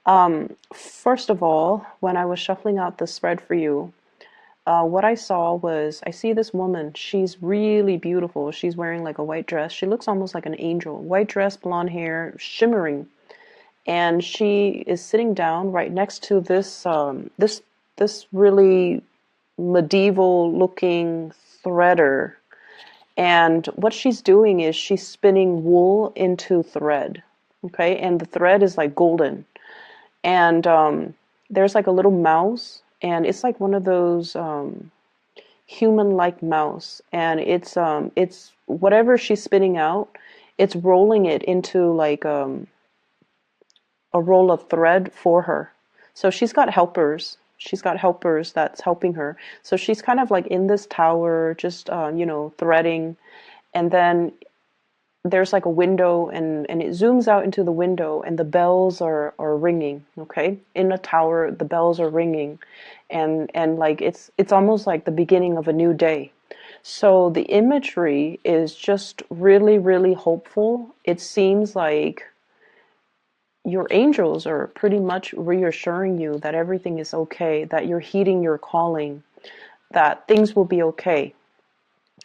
First of all, when I was shuffling out the spread for you, what I saw was I see this woman. She's really beautiful. She's wearing like a white dress. She looks almost like an angel. White dress, blonde hair, shimmering. And she is sitting down right next to this really medieval looking threader. And what she's doing is she's spinning wool into thread. Okay, and the thread is like golden. And there's like a little mouse, and it's like one of those human-like mouse, and it's whatever she's spinning out, it's rolling it into like a roll of thread for her. So she's got helpers. She's got helpers that's helping her. So she's kind of like in this tower, just threading, and then there's like a window, and it zooms out into the window, and the bells are ringing. Okay, in a tower the bells are ringing, and like it's almost like the beginning of a new day. So the imagery is just really, really hopeful. It seems like your angels are pretty much reassuring you that everything is okay, that you're heeding your calling, that things will be okay.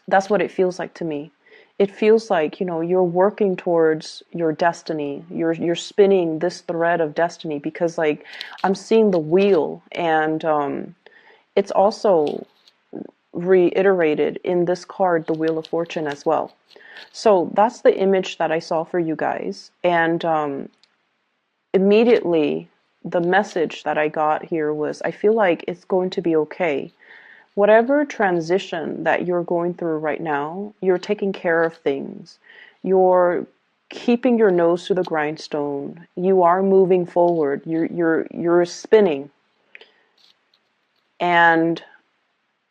That's what it feels like to me. It feels like, you're working towards your destiny. You're spinning this thread of destiny, because like I'm seeing the wheel, and it's also reiterated in this card, the Wheel of Fortune, as well. So that's the image that I saw for you guys. And immediately the message that I got here was, I feel like it's going to be okay. Whatever transition that you're going through right now, you're taking care of things. You're keeping your nose to the grindstone. You are moving forward. You're spinning. And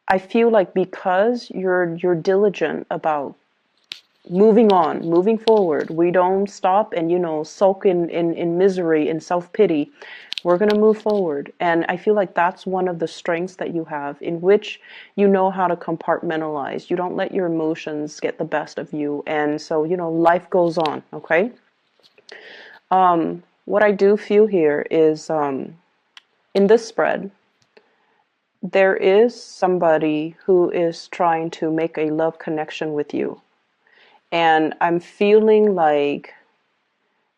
I feel like because you're diligent about moving on, moving forward, we don't stop and sulk in misery and self-pity. We're going to move forward. And I feel like that's one of the strengths that you have, in which you know how to compartmentalize. You don't let your emotions get the best of you. And so, life goes on, okay? What I do feel here is in this spread, there is somebody who is trying to make a love connection with you. And I'm feeling like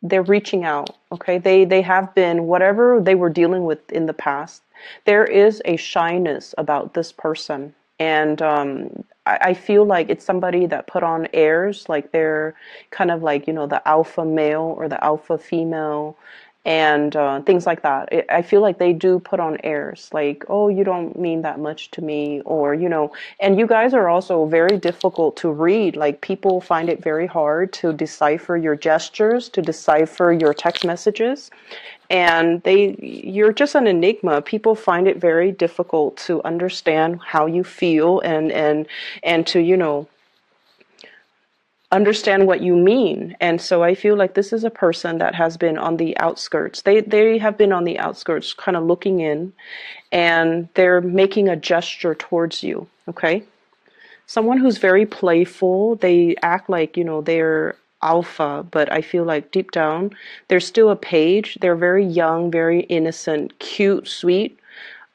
they're reaching out, okay? They have been, whatever they were dealing with in the past, there is a shyness about this person. And I feel like it's somebody that put on airs, like they're kind of like, the alpha male or the alpha female, and things like that. I feel like they do put on airs, like, oh, you don't mean that much to me, or, and you guys are also very difficult to read. Like, people find it very hard to decipher your gestures, to decipher your text messages, and you're just an enigma. People find it very difficult to understand how you feel, and to, understand what you mean. And so I feel like this is a person that has been on the outskirts. They have been on the outskirts, kind of looking in, and they're making a gesture towards you, okay? Someone who's very playful. They act like, they're alpha, but I feel like deep down, they're still a page. They're very young, very innocent, cute, sweet.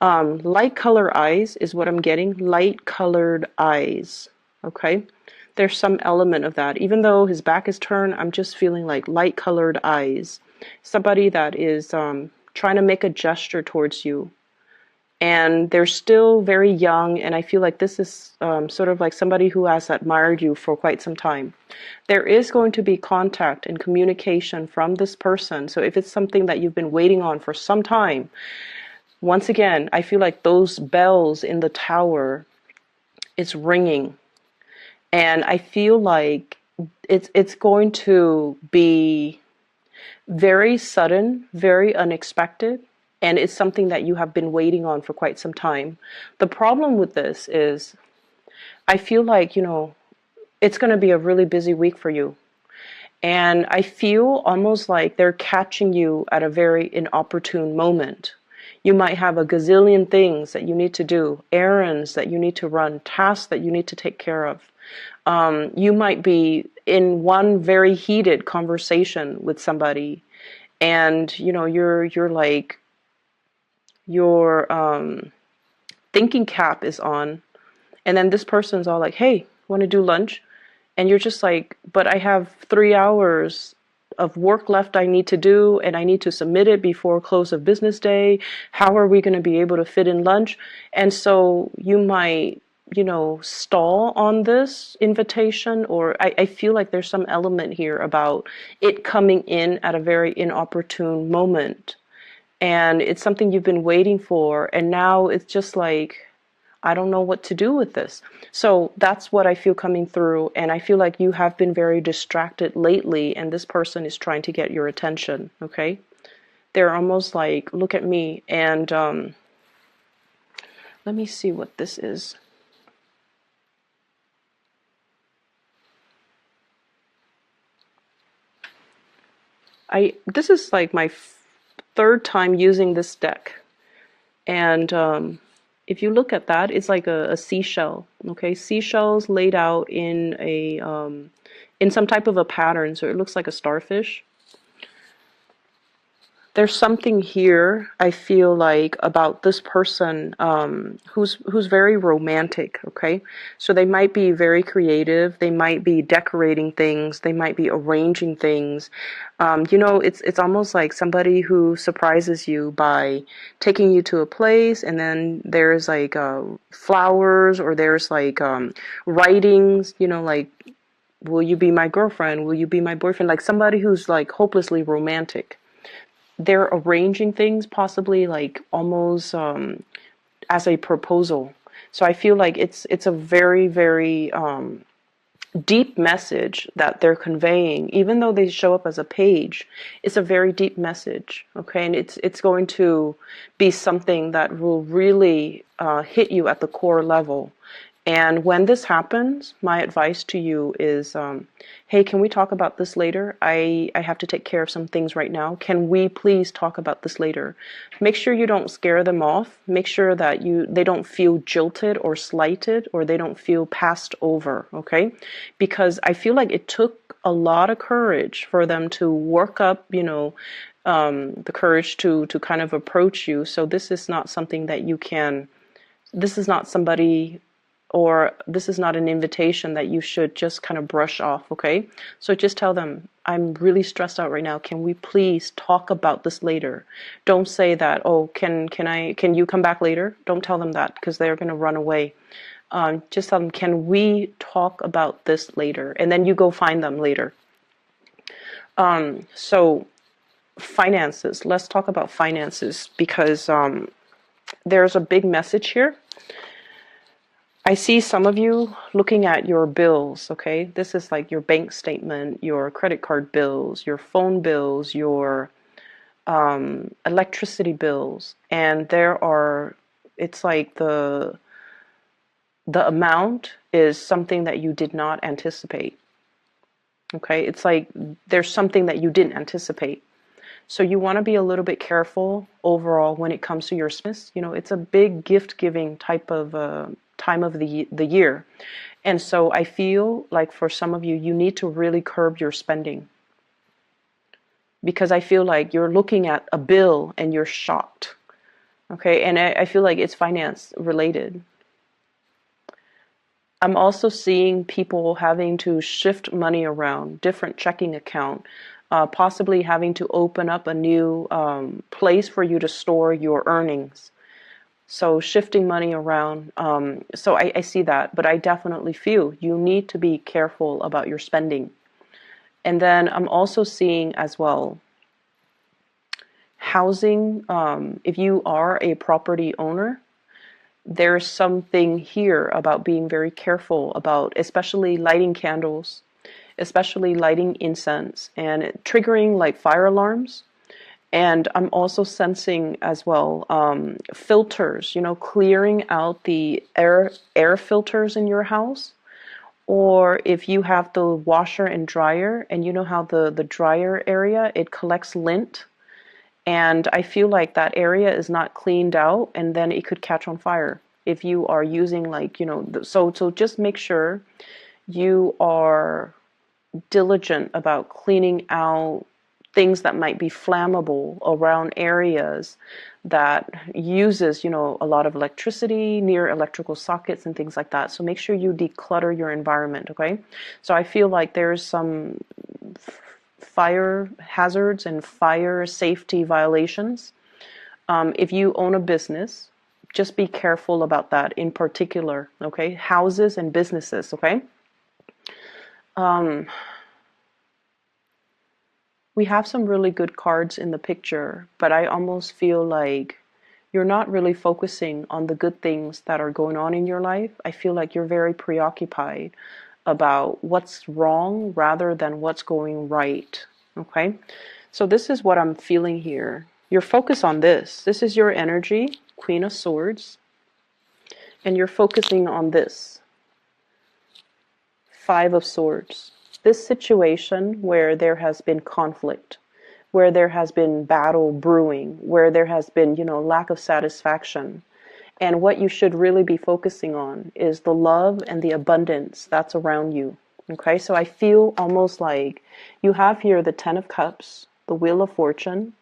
Light color eyes is what I'm getting. Light colored eyes, okay? There's some element of that. Even though his back is turned, I'm just feeling like light colored eyes. Somebody that is trying to make a gesture towards you. And they're still very young, and I feel like this is sort of like somebody who has admired you for quite some time. There is going to be contact and communication from this person. So if it's something that you've been waiting on for some time, once again, I feel like those bells in the tower, it's ringing. And I feel like it's going to be very sudden, very unexpected, and it's something that you have been waiting on for quite some time. The problem with this is I feel like, it's going to be a really busy week for you. And I feel almost like they're catching you at a very inopportune moment. You might have a gazillion things that you need to do, errands that you need to run, tasks that you need to take care of. You might be in one very heated conversation with somebody, and you know you're like your thinking cap is on, and then this person's all like, hey, want to do lunch? And you're just like, but I have 3 hours of work left I need to do, and I need to submit it before close of business day. How are we going to be able to fit in lunch? And so you might, you know, stall on this invitation, or I feel like there's some element here about it coming in at a very inopportune moment. And it's something you've been waiting for, and now it's just like, I don't know what to do with this. So that's what I feel coming through. And I feel like you have been very distracted lately, and this person is trying to get your attention. Okay. They're almost like, look at me. And let me see what this is. This is like my third time using this deck. And if you look at that, it's like a seashell. Okay, seashells laid out in a in some type of a pattern, so it looks like a starfish. There's something here I feel like about this person who's very romantic. Okay, so they might be very creative. They might be decorating things. They might be arranging things. You know, it's almost like somebody who surprises you by taking you to a place, and then there's like flowers, or there's like writings. You know, like, will you be my girlfriend? Will you be my boyfriend? Like somebody who's like hopelessly romantic. They're arranging things, possibly like almost as a proposal. So I feel like it's a very, very deep message that they're conveying. Even though they show up as a page, it's a very deep message. Okay, and it's going to be something that will really hit you at the core level. And when this happens, my advice to you is, hey, can we talk about this later? I have to take care of some things right now. Can we please talk about this later? Make sure you don't scare them off. Make sure that they don't feel jilted or slighted, or they don't feel passed over, okay? Because I feel like it took a lot of courage for them to work up, you know, the courage to kind of approach you. So this is not something that you can, this is not somebody, or this is not an invitation that you should just kind of brush off, okay? So just tell them, I'm really stressed out right now. Can we please talk about this later? Don't say that, oh, can you come back later? Don't tell them that, because they're going to run away. Just tell them, can we talk about this later? And then you go find them later. So finances, let's talk about finances, because there's a big message here. I see some of you looking at your bills, okay? This is like your bank statement, your credit card bills, your phone bills, your electricity bills. And it's like the amount is something that you did not anticipate, okay? It's like there's something that you didn't anticipate. So you want to be a little bit careful overall when it comes to your business. You know, it's a big gift-giving type of time of the year. And so I feel like for some of you, you need to really curb your spending. Because I feel like you're looking at a bill and you're shocked. Okay, and I feel like it's finance related. I'm also seeing people having to shift money around, different checking account, possibly having to open up a new place for you to store your earnings. So shifting money around. So I see that, but I definitely feel you need to be careful about your spending. And then I'm also seeing as well, housing. If you are a property owner, there's something here about being very careful about, especially lighting candles, especially lighting incense, and triggering like fire alarms. And I'm also sensing as well filters, you know, clearing out the air filters in your house. Or if you have the washer and dryer, and you know how the dryer area, it collects lint. And I feel like that area is not cleaned out, and then it could catch on fire if you are using like, you know, so just make sure you are diligent about cleaning out things that might be flammable around areas that uses, you know, a lot of electricity, near electrical sockets and things like that. So make sure you declutter your environment, okay? So I feel like there's some fire hazards and fire safety violations. If you own a business, just be careful about that in particular, okay? Houses and businesses, okay? We have some really good cards in the picture, but I almost feel like you're not really focusing on the good things that are going on in your life. I feel like you're very preoccupied about what's wrong rather than what's going right, okay? So this is what I'm feeling here. You're focused on this. This is your energy, Queen of Swords, and you're focusing on this, Five of Swords. This situation where there has been conflict, where there has been battle brewing, where there has been, you know, lack of satisfaction. And what you should really be focusing on is the love and the abundance that's around you. Okay, so I feel almost like you have here the Ten of Cups, the Wheel of Fortune,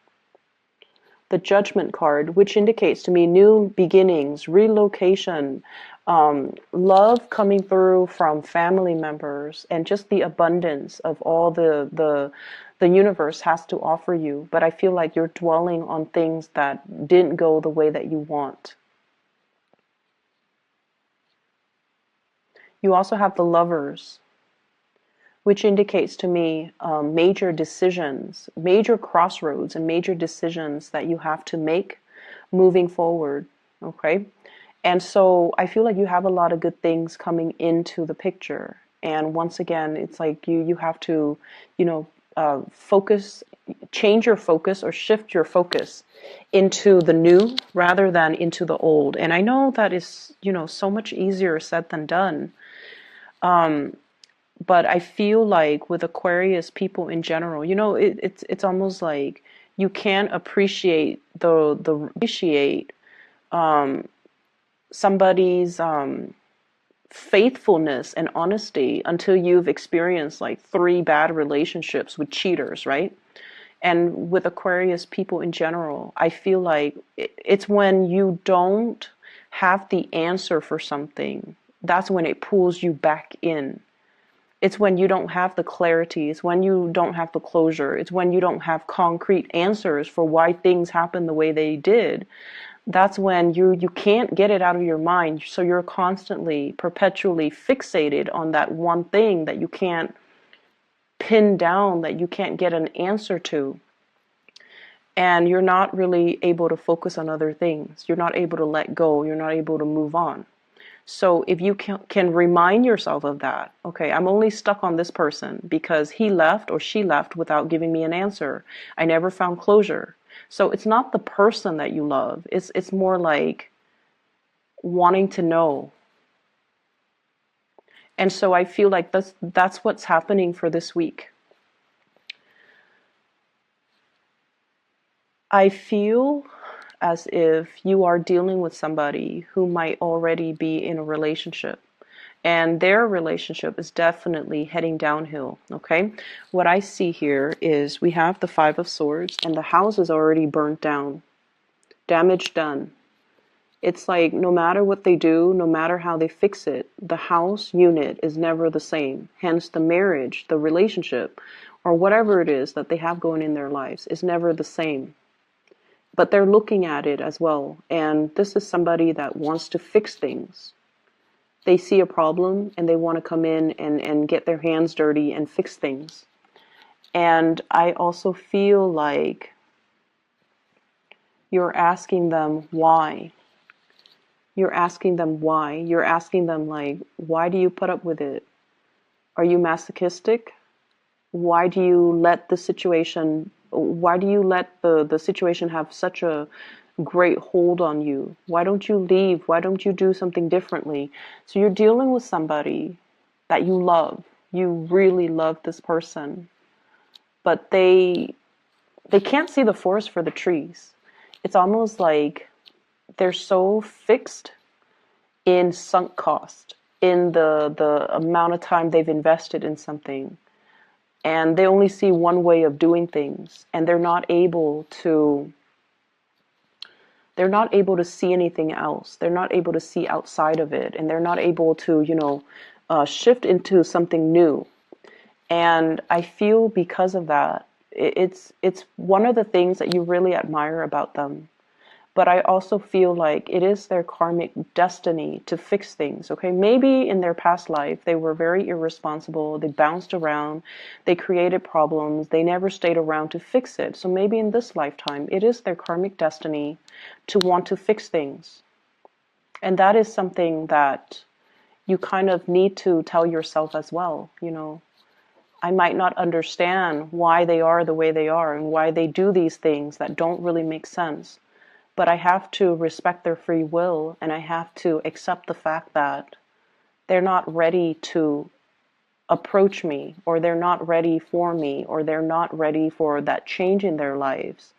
the Judgment card, which indicates to me new beginnings, relocation, love coming through from family members, and just the abundance of all the universe has to offer you. But I feel like you're dwelling on things that didn't go the way that you want. You also have the Lovers, which indicates to me major decisions, major crossroads and major decisions that you have to make moving forward, okay? And so I feel like you have a lot of good things coming into the picture. And once again, it's like you have to, you know, focus, change your focus or shift your focus into the new rather than into the old. And I know that is, you know, so much easier said than done. But I feel like with Aquarius people in general, you know, it's almost like you can't appreciate somebody's faithfulness and honesty until you've experienced like 3 bad relationships with cheaters, right? And with Aquarius people in general, I feel like it's when you don't have the answer for something, that's when it pulls you back in. It's when you don't have the clarity. It's when you don't have the closure. It's when you don't have concrete answers for why things happen the way they did. That's when you can't get it out of your mind. So you're constantly, perpetually fixated on that one thing that you can't pin down, that you can't get an answer to. And you're not really able to focus on other things. You're not able to let go. You're not able to move on. So if you can remind yourself of that, okay, I'm only stuck on this person because he left or she left without giving me an answer. I never found closure. So it's not the person that you love. It's more like wanting to know. And so I feel like that's what's happening for this week. I feel as if you are dealing with somebody who might already be in a relationship, and their relationship is definitely heading downhill, okay? What I see here is we have the Five of Swords, and the house is already burnt down, damage done. It's like no matter what they do, no matter how they fix it, the house unit is never the same. Hence the marriage, the relationship, or whatever it is that they have going in their lives is never the same. But they're looking at it as well. And this is somebody that wants to fix things. They see a problem and they want to come in and get their hands dirty and fix things. And I also feel like you're asking them why. You're asking them why. You're asking them like, why do you put up with it? Are you masochistic? Why do you let the situation have such a great hold on you? Why don't you leave? Why don't you do something differently? So you're dealing with somebody that you love. You really love this person. But they can't see the forest for the trees. It's almost like they're so fixed in sunk cost, in the amount of time they've invested in something. and they only see one way of doing things, and they're not able to see anything else. They're not able to see outside of it, and they're not able to, shift into something new. And I feel because of that, it's one of the things that you really admire about them. But I also feel like it is their karmic destiny to fix things, okay? Maybe in their past life, they were very irresponsible, they bounced around, they created problems, they never stayed around to fix it. So maybe in this lifetime, it is their karmic destiny to want to fix things. And that is something that you kind of need to tell yourself as well, I might not understand why they are the way they are and why they do these things that don't really make sense. But I have to respect their free will, and I have to accept the fact that they're not ready to approach me, or they're not ready for me, or they're not ready for that change in their lives.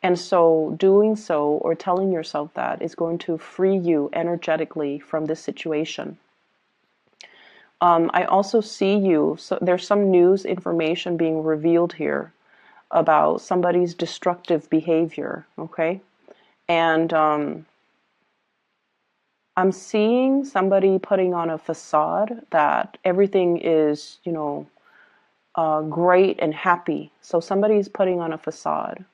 And so doing so, or telling yourself that, is going to free you energetically from this situation. I also see you, so there's some news information being revealed here about somebody's destructive behavior, okay? And I'm seeing somebody putting on a facade that everything is, great and happy. So somebody's putting on a facade.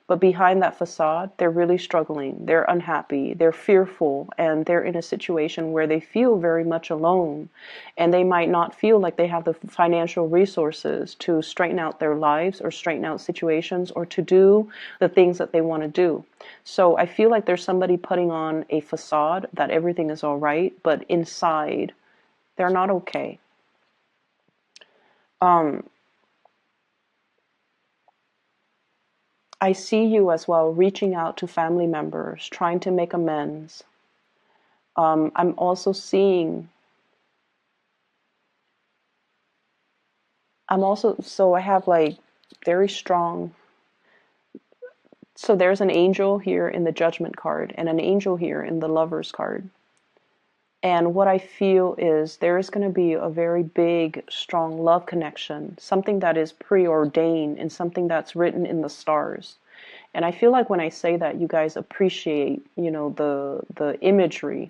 But behind that facade, they're really struggling. They're unhappy. They're fearful. And they're in a situation where they feel very much alone. And they might not feel like they have the financial resources to straighten out their lives or straighten out situations or to do the things that they want to do. So I feel like there's somebody putting on a facade that everything is all right, but inside, they're not okay. I see you as well reaching out to family members, trying to make amends. I'm also so I have like very strong, so there's an angel here in the Judgment card and an angel here in the Lovers card. And what I feel is there is going to be a very big, strong love connection, something that is preordained and something that's written in the stars. And I feel like when I say that, you guys appreciate, the imagery.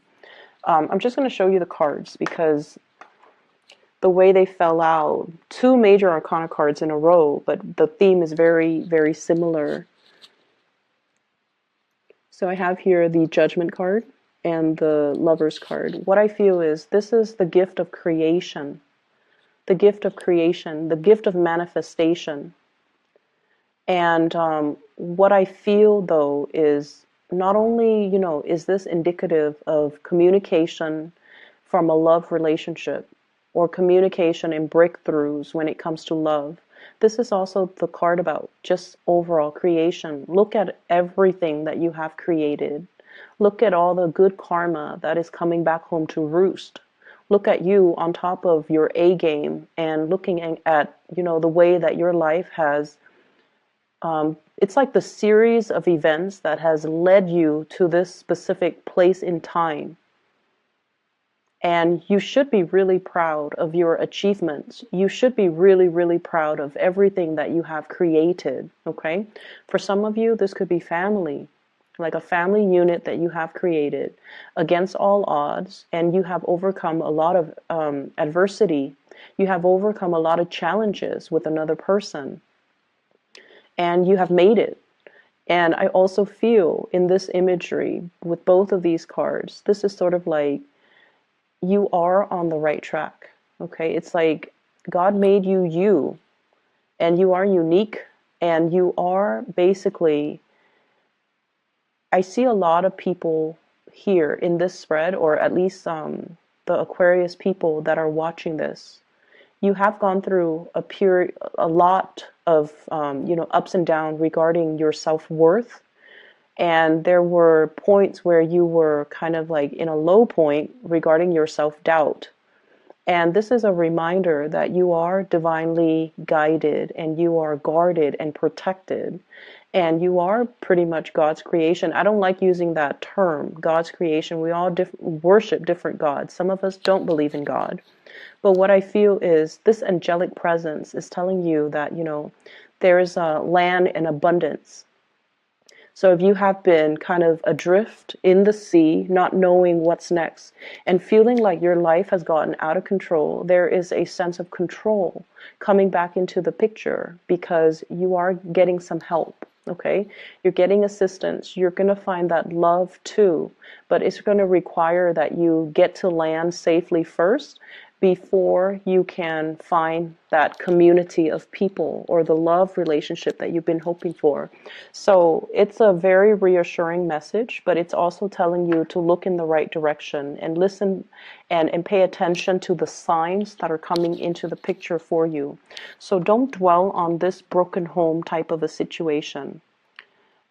I'm just going to show you the cards because the way they fell out, two major arcana cards in a row, but the theme is very, very similar. So I have here the Judgment card and the Lovers card. What I feel is this is the gift of creation, the gift of creation, the gift of manifestation. And what I feel, though, is not only, is this indicative of communication from a love relationship or communication and breakthroughs when it comes to love. This is also the card about just overall creation. Look at everything that you have created. Look at all the good karma that is coming back home to roost. Look at you on top of your A game and looking at, the way that your life has, it's like the series of events that has led you to this specific place in time. And you should be really proud of your achievements. You should be really, really proud of everything that you have created, okay? For some of you, this could be family, like a family unit that you have created against all odds, and you have overcome a lot of adversity. You have overcome a lot of challenges with another person, and you have made it. And I also feel in this imagery with both of these cards, this is sort of like you are on the right track, okay? It's like God made you, and you are unique, and you are basically, I see a lot of people here in this spread, or at least the Aquarius people that are watching this. You have gone through a lot of ups and downs regarding your self-worth, and there were points where you were kind of like in a low point regarding your self-doubt. And this is a reminder that you are divinely guided and you are guarded and protected. And you are pretty much God's creation. I don't like using that term, God's creation. We all worship different gods. Some of us don't believe in God. But what I feel is this angelic presence is telling you that, there is a land in abundance. So if you have been kind of adrift in the sea, not knowing what's next, and feeling like your life has gotten out of control, there is a sense of control coming back into the picture because you are getting some help. Okay, you're getting assistance. You're going to find that love too, but it's going to require that you get to land safely first before you can find that community of people or the love relationship that you've been hoping for. So it's a very reassuring message, but it's also telling you to look in the right direction and listen and pay attention to the signs that are coming into the picture for you. So don't dwell on this broken home type of a situation.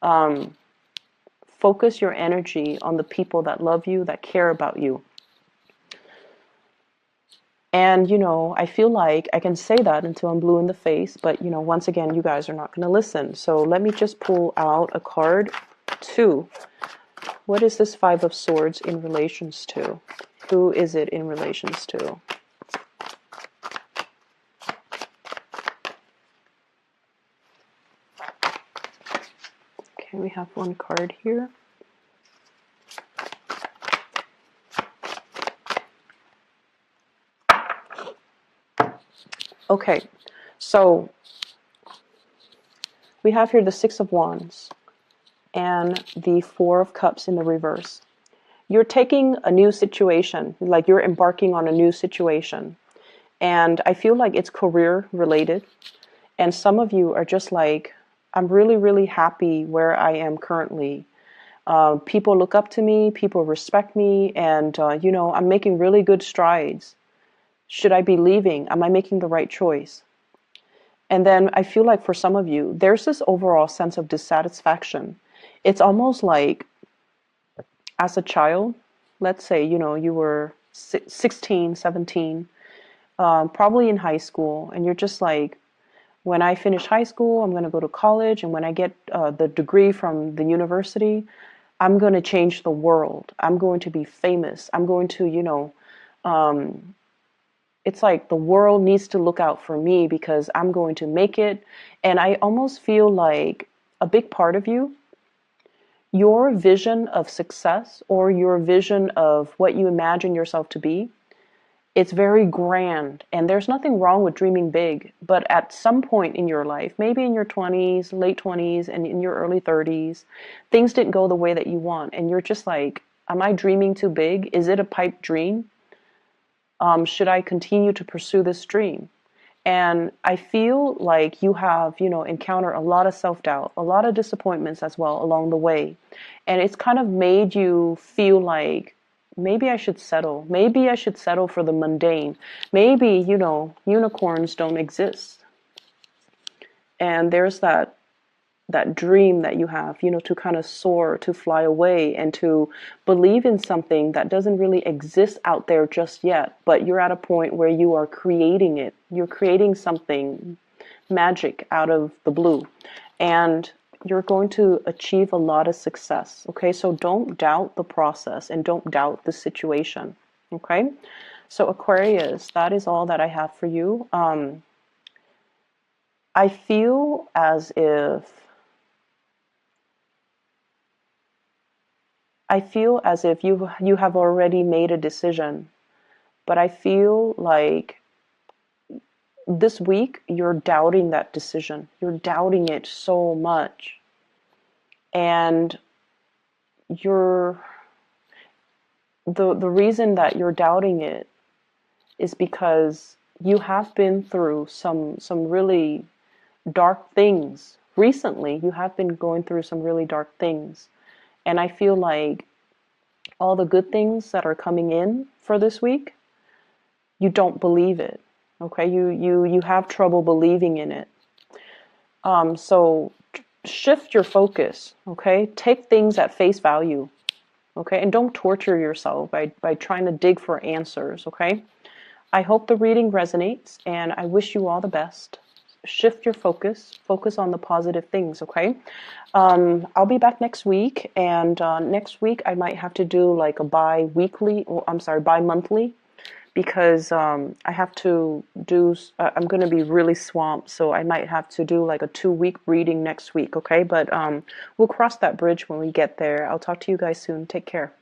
Focus your energy on the people that love you, that care about you. And, I feel like I can say that until I'm blue in the face, but, once again, you guys are not going to listen. So let me just pull out a card. 2. What is this 5 of Swords in relations to? Who is it in relations to? Okay, we have one card here. Okay, so we have here the 6 of Wands and the 4 of Cups in the reverse. You're taking a new situation, like you're embarking on a new situation. And I feel like it's career related. And some of you are just like, I'm really, really happy where I am currently. People look up to me, people respect me, and, I'm making really good strides. Should I be leaving? Am I making the right choice? And then I feel like for some of you, there's this overall sense of dissatisfaction. It's almost like as a child, let's say, you were 16, 17, probably in high school, and you're just like, when I finish high school, I'm going to go to college, and when I get the degree from the university, I'm going to change the world. I'm going to be famous. I'm going to, it's like the world needs to look out for me because I'm going to make it. And I almost feel like a big part of you, your vision of success or your vision of what you imagine yourself to be, it's very grand. And there's nothing wrong with dreaming big. But at some point in your life, maybe in your 20s, late 20s, and in your early 30s, things didn't go the way that you want. And you're just like, am I dreaming too big? Is it a pipe dream? Should I continue to pursue this dream? And I feel like you have, encountered a lot of self-doubt, a lot of disappointments as well along the way. And it's kind of made you feel like, maybe I should settle. Maybe I should settle for the mundane. Maybe, unicorns don't exist. And there's that dream that you have, to kind of soar, to fly away, and to believe in something that doesn't really exist out there just yet, but you're at a point where you are creating it. You're creating something magic out of the blue, and you're going to achieve a lot of success. Okay, so don't doubt the process and don't doubt the situation. Okay, so Aquarius, that is all that I have for you. I feel as if you have already made a decision, but I feel like this week you're doubting that decision. You're doubting it so much. And the reason that you're doubting it is because you have been through some really dark things. Recently, you have been going through some really dark things. And I feel like all the good things that are coming in for this week, you don't believe it. Okay, you have trouble believing in it. So shift your focus. Okay, take things at face value. Okay, and don't torture yourself by trying to dig for answers. Okay, I hope the reading resonates, and I wish you all the best. shift your focus on the positive things, okay? I'll be back next week, and next week I might have to do like a bi-weekly, or I'm sorry, bi-monthly, because I have to do, I'm going to be really swamped, so I might have to do like a 2-week reading next week, okay? But we'll cross that bridge when we get there. I'll talk to you guys soon. Take care.